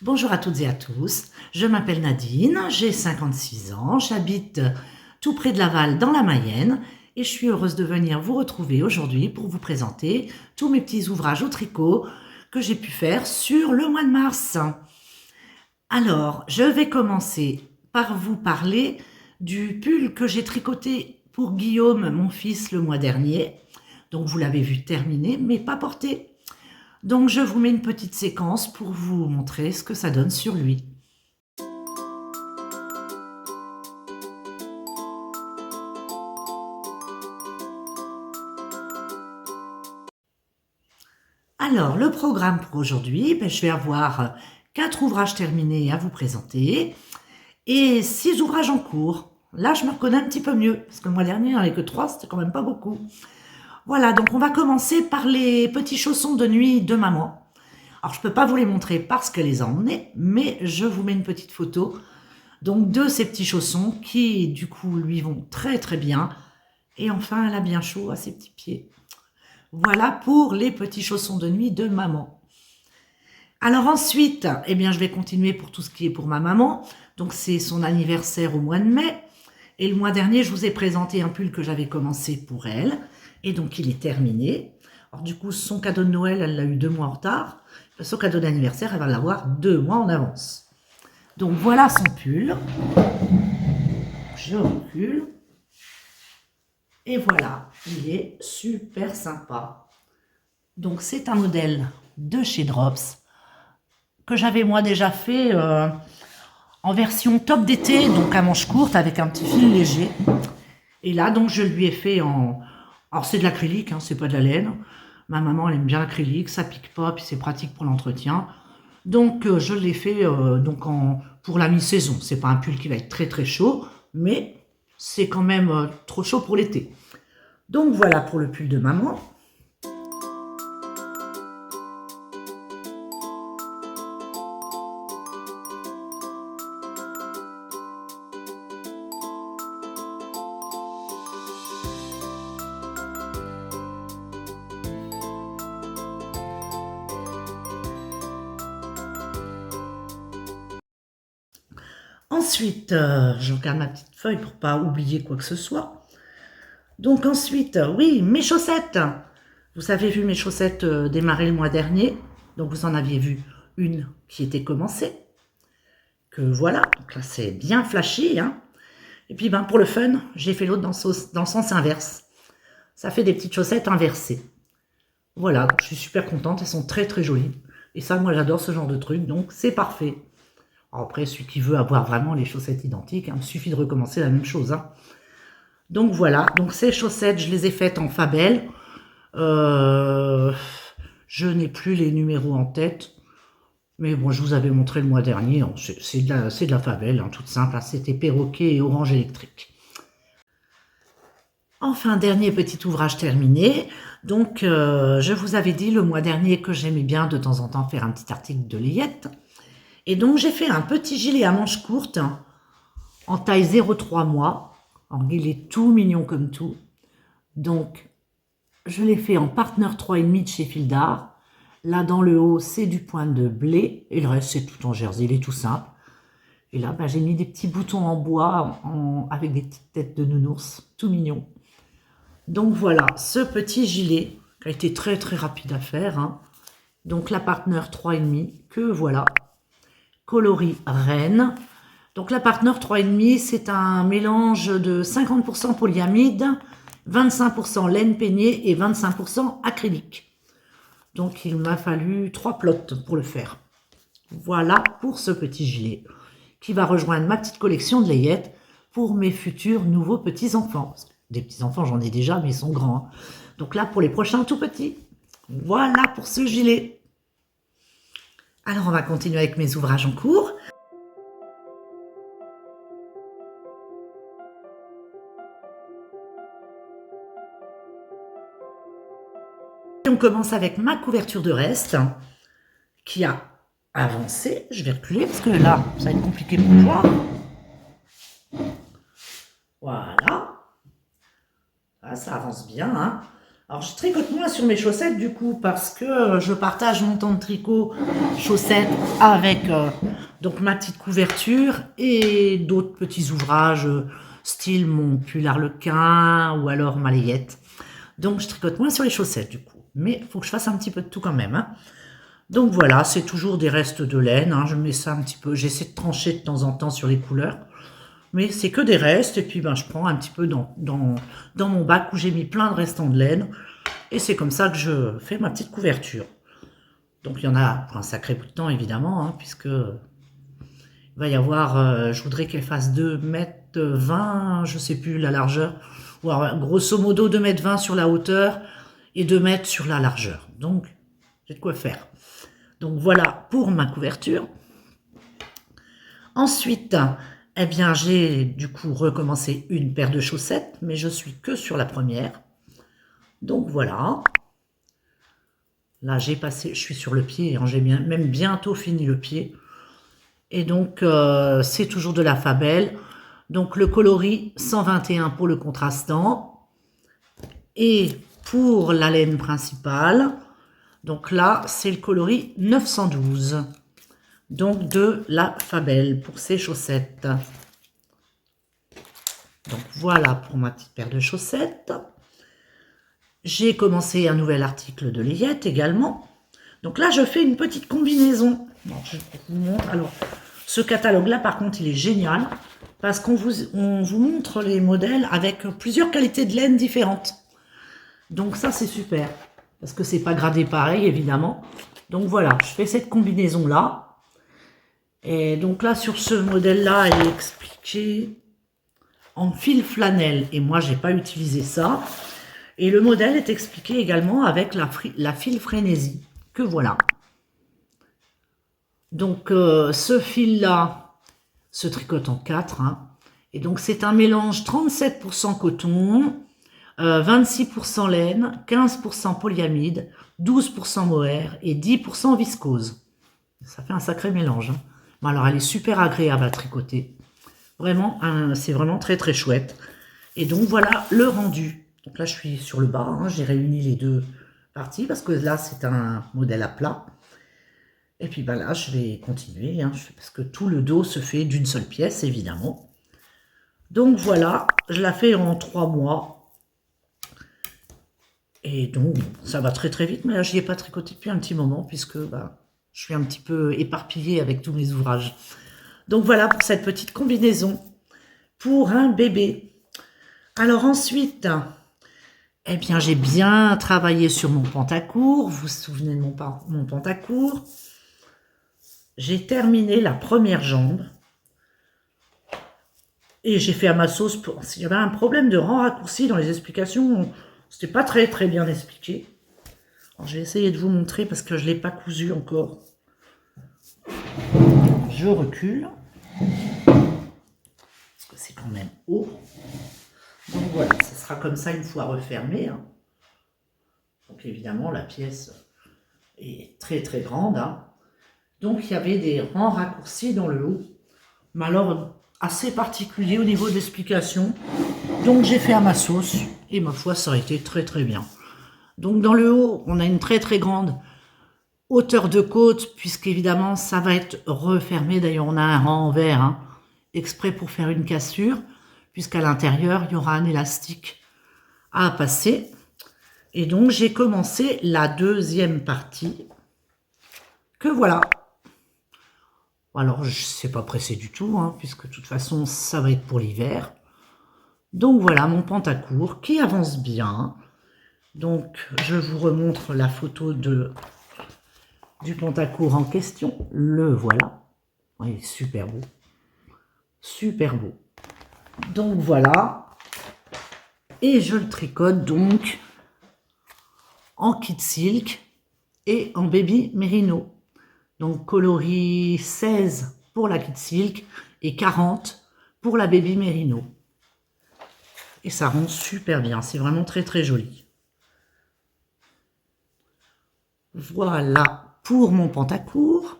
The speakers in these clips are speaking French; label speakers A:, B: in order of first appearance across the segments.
A: Bonjour à toutes et à tous, je m'appelle Nadine, j'ai 56 ans, j'habite tout près de Laval dans la Mayenne et je suis heureuse de venir vous retrouver aujourd'hui pour vous présenter tous mes petits ouvrages au tricot que j'ai pu faire sur le mois de mars. Alors, je vais commencer par vous parler du pull que j'ai tricoté pour Guillaume, mon fils, le mois dernier. Donc vous l'avez vu terminé, mais pas porté. Donc je vous mets une petite séquence pour vous montrer ce que ça donne sur lui. Alors, le programme pour aujourd'hui, je vais avoir 4 ouvrages terminés à vous présenter et 6 ouvrages en cours. Là, je me reconnais un petit peu mieux, parce que le mois dernier, il n'y en avait que 3, c'était quand même pas beaucoup. Voilà, donc on va commencer par les petits chaussons de nuit de maman. Alors, je ne peux pas vous les montrer parce qu'elle les a emmenés, mais je vous mets une petite photo donc de ces petits chaussons qui, du coup, lui vont très très bien. Et enfin, elle a bien chaud à ses petits pieds. Voilà pour les petits chaussons de nuit de maman. Alors ensuite, eh bien, je vais continuer pour tout ce qui est pour ma maman. Donc, c'est son anniversaire au mois de mai. Et le mois dernier, je vous ai présenté un pull que j'avais commencé pour elle. Et donc, il est terminé. Alors, du coup, son cadeau de Noël, elle l'a eu 2 mois en retard. Son cadeau d'anniversaire, elle va l'avoir 2 mois en avance. Donc, voilà son pull. Je recule. Et voilà, il est super sympa. Donc, c'est un modèle de chez Drops que j'avais moi déjà fait en version top d'été, donc à manches courtes avec un petit fil léger. Et là, donc, je lui ai fait en... Alors, c'est de l'acrylique, hein, c'est pas de la laine. Ma maman, elle aime bien l'acrylique, ça pique pas, puis c'est pratique pour l'entretien. Donc, je l'ai fait pour la mi-saison. C'est pas un pull qui va être très très chaud, mais c'est quand même trop chaud pour l'été. Donc, voilà pour le pull de maman. Ensuite, je regarde ma petite feuille pour pas oublier quoi que ce soit. Donc ensuite, oui, mes chaussettes. Vous avez vu mes chaussettes démarrer le mois dernier. Donc vous en aviez vu une qui était commencée. Que voilà, donc là c'est bien flashy. Hein. Et puis pour le fun, j'ai fait l'autre dans le sens inverse. Ça fait des petites chaussettes inversées. Voilà, donc je suis super contente, elles sont très très jolies. Et ça, moi j'adore ce genre de truc, donc c'est parfait. Alors après, celui qui veut avoir vraiment les chaussettes identiques, il me suffit de recommencer la même chose. Hein. Donc voilà, donc ces chaussettes, je les ai faites en Fabel. Je n'ai plus les numéros en tête. Mais bon, je vous avais montré le mois dernier. C'est de la Fabel, hein, toute simple. Hein, c'était perroquet et orange électrique. Enfin, dernier petit ouvrage terminé. Donc, je vous avais dit le mois dernier que j'aimais bien de temps en temps faire un petit article de layette. Et donc, j'ai fait un petit gilet à manches courtes en taille 0,3 mois. Alors, il est tout mignon comme tout. Donc, je l'ai fait en partner 3,5 de chez Fil d'Art. Là, dans le haut, c'est du point de blé. Et le reste, c'est tout en jersey. Il est tout simple. Et là, j'ai mis des petits boutons en bois avec des petites têtes de nounours. Tout mignon. Donc, voilà, ce petit gilet qui a été très, très rapide à faire. Hein. Donc, la partner 3,5 que voilà. Coloris Reine. Donc la Partner 3,5, c'est un mélange de 50% polyamide, 25% laine peignée et 25% acrylique. Donc il m'a fallu 3 plots pour le faire. Voilà pour ce petit gilet qui va rejoindre ma petite collection de layettes pour mes futurs nouveaux petits-enfants. Des petits-enfants, j'en ai déjà, mais ils sont grands. Hein. Donc là, pour les prochains tout petits. Voilà pour ce gilet. Alors, on va continuer avec mes ouvrages en cours. Et on commence avec ma couverture de reste qui a avancé. Je vais reculer parce que là, ça va être compliqué pour voir. Voilà. Là, ça avance bien. Hein. Alors, je tricote moins sur mes chaussettes du coup parce que je partage mon temps de tricot chaussettes avec donc ma petite couverture et d'autres petits ouvrages style mon pull arlequin ou alors ma layette. Donc, je tricote moins sur les chaussettes du coup. Mais il faut que je fasse un petit peu de tout quand même, hein. Donc voilà, c'est toujours des restes de laine, hein. Je mets ça un petit peu, j'essaie de trancher de temps en temps sur les couleurs. Mais c'est que des restes, et puis ben, je prends un petit peu dans mon bac où j'ai mis plein de restants de laine. Et c'est comme ça que je fais ma petite couverture. Donc il y en a pour un sacré bout de temps évidemment, hein, puisque il va y avoir, je voudrais qu'elle fasse 2,20 m, je sais plus la largeur, ou alors, grosso modo 2,20 m sur la hauteur et 2 mètres sur la largeur. Donc j'ai de quoi faire. Donc voilà pour ma couverture. Ensuite, eh bien, j'ai du coup recommencé une paire de chaussettes, mais je suis que sur la première. Donc voilà. Là, j'ai passé, je suis sur le pied, hein, j'ai même bientôt fini le pied. Et donc, c'est toujours de la Fabel. Donc, le coloris 121 pour le contrastant. Et pour la laine principale, donc là, c'est le coloris 912. Donc, de la Fabel pour ces chaussettes. Donc, voilà pour ma petite paire de chaussettes. J'ai commencé un nouvel article de layette également. Donc là, je fais une petite combinaison. Alors, je vous montre. Alors, ce catalogue-là, par contre, il est génial parce qu'on vous montre les modèles avec plusieurs qualités de laine différentes. Donc ça, c'est super parce que c'est pas gradé pareil, évidemment. Donc voilà, je fais cette combinaison-là. Et donc là, sur ce modèle-là, il est expliqué en fil flanelle. Et moi, j'ai pas utilisé ça. Et le modèle est expliqué également avec la fil frénésie, que voilà. Donc, ce fil-là se tricote en 4. Hein. Et donc, c'est un mélange 37% coton, 26% laine, 15% polyamide, 12% mohair et 10% viscose. Ça fait un sacré mélange. Hein. Bon, alors, elle est super agréable à tricoter. Vraiment, c'est vraiment très très chouette. Et donc, voilà le rendu. Donc là, je suis sur le bas. Hein. J'ai réuni les deux parties parce que là, c'est un modèle à plat. Et puis ben là, je vais continuer, hein, parce que tout le dos se fait d'une seule pièce, évidemment. Donc voilà, je la fais en 3 mois. Et donc, ça va très très vite, mais là, je n'y ai pas tricoté depuis un petit moment, puisque ben, je suis un petit peu éparpillée avec tous mes ouvrages. Donc voilà pour cette petite combinaison pour un bébé. Alors ensuite, eh bien, j'ai bien travaillé sur mon pantacourt. Vous vous souvenez de mon pantacourt? J'ai terminé la première jambe et j'ai fait à ma sauce. S'il y avait un problème de rang raccourci dans les explications, c'était pas très très bien expliqué. Alors, je vais essayer de vous montrer parce que je ne l'ai pas cousu encore. Je recule parce que c'est quand même haut. Donc voilà, ça sera comme ça une fois refermé. Hein. Donc évidemment, la pièce est très très grande. Hein. Donc il y avait des rangs raccourcis dans le haut, mais alors assez particulier au niveau de l'explication. Donc j'ai fait à ma sauce et ma foi ça a été très très bien. Donc dans le haut on a une très très grande hauteur de côte puisqu'évidemment ça va être refermé. D'ailleurs on a un rang en verre hein, exprès pour faire une cassure puisqu'à l'intérieur il y aura un élastique à passer. Et donc j'ai commencé la deuxième partie que voilà. Alors, je ne suis pas pressé du tout, hein, puisque de toute façon, ça va être pour l'hiver. Donc voilà mon pantacourt qui avance bien. Donc, je vous remontre la photo du pantacourt en question. Le voilà. Il est super beau. Super beau. Donc voilà. Et je le tricote donc en kit silk et en baby merino. Donc coloris 16 pour la kit silk et 40 pour la baby merino. Et ça rend super bien, c'est vraiment très très joli. Voilà pour mon pantacourt.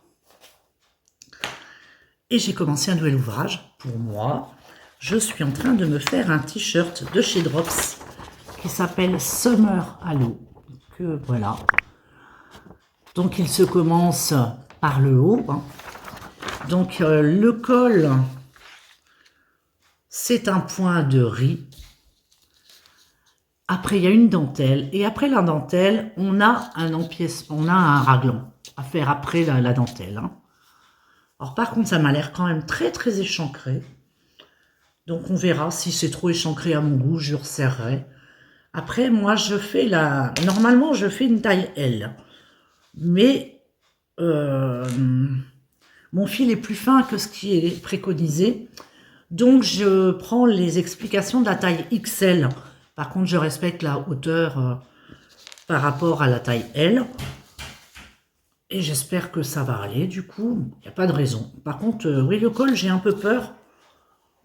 A: Et j'ai commencé un nouvel ouvrage pour moi. Je suis en train de me faire un t-shirt de chez Drops qui s'appelle Summer Halo. Que voilà. Donc il se commence par le haut. Hein. Donc le col, c'est un point de riz. Après, il y a une dentelle. Et après la dentelle, on a un raglan à faire après la dentelle. Hein. Alors par contre, ça m'a l'air quand même très très échancré. Donc on verra si c'est trop échancré à mon goût, je resserrerai. Après, moi, je fais normalement, je fais une taille L. Mais mon fil est plus fin que ce qui est préconisé. Donc, je prends les explications de la taille XL. Par contre, je respecte la hauteur par rapport à la taille L. Et j'espère que ça va aller. Du coup, il n'y a pas de raison. Par contre, oui, le col, j'ai un peu peur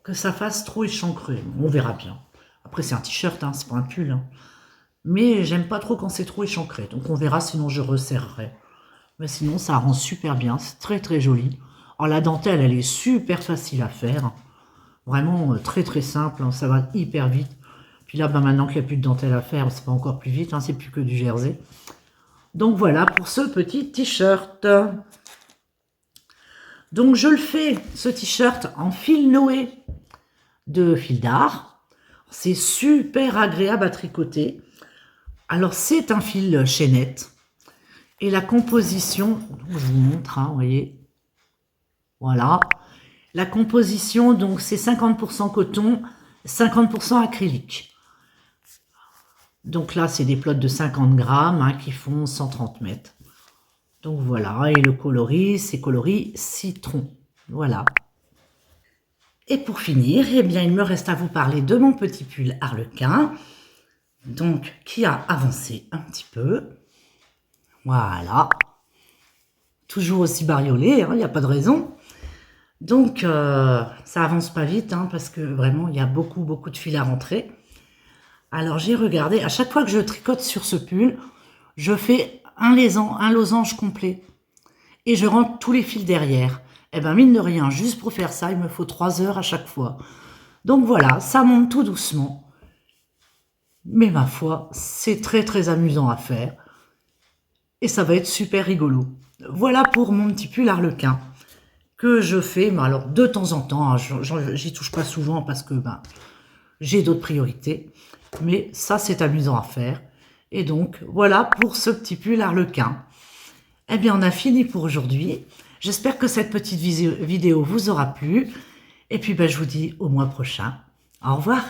A: que ça fasse trop échancré. On verra bien. Après, c'est un t-shirt, hein, c'est pas un pull. Hein. Mais j'aime pas trop quand c'est trop échancré. Donc, on verra, sinon je resserrerai. Mais sinon, ça rend super bien. C'est très, très joli. Alors, la dentelle, elle est super facile à faire. Vraiment très, très simple. Hein, ça va hyper vite. Puis là, maintenant qu'il n'y a plus de dentelle à faire, c'est pas encore plus vite. Hein, c'est plus que du jersey. Donc, voilà pour ce petit t-shirt. Donc, je le fais, ce t-shirt, en fil Noé de fil d'art. C'est super agréable à tricoter. Alors, c'est un fil chaînette. Et la composition, je vous montre, hein, vous voyez. Voilà. La composition, donc, c'est 50% coton, 50% acrylique. Donc là, c'est des plots de 50 grammes hein, qui font 130 mètres. Donc voilà. Et le coloris, c'est coloris citron. Voilà. Et pour finir, eh bien, il me reste à vous parler de mon petit pull Harlequin. Donc, qui a avancé un petit peu. Voilà. Toujours aussi bariolé, il n'y a pas de raison. Donc, ça avance pas vite, hein, parce que vraiment, il y a beaucoup, beaucoup de fil à rentrer. Alors, j'ai regardé, à chaque fois que je tricote sur ce pull, je fais un losange complet. Et je rentre tous les fils derrière. Eh bien, mine de rien, juste pour faire ça, il me faut 3 heures à chaque fois. Donc voilà, ça monte tout doucement. Mais ma foi, c'est très, très amusant à faire. Et ça va être super rigolo. Voilà pour mon petit pull Harlequin que je fais, mais alors de temps en temps, hein, j'y touche pas souvent parce que j'ai d'autres priorités, mais ça c'est amusant à faire. Et donc voilà pour ce petit pull Harlequin. Eh bien on a fini pour aujourd'hui. J'espère que cette petite vidéo vous aura plu. Et puis je vous dis au mois prochain. Au revoir.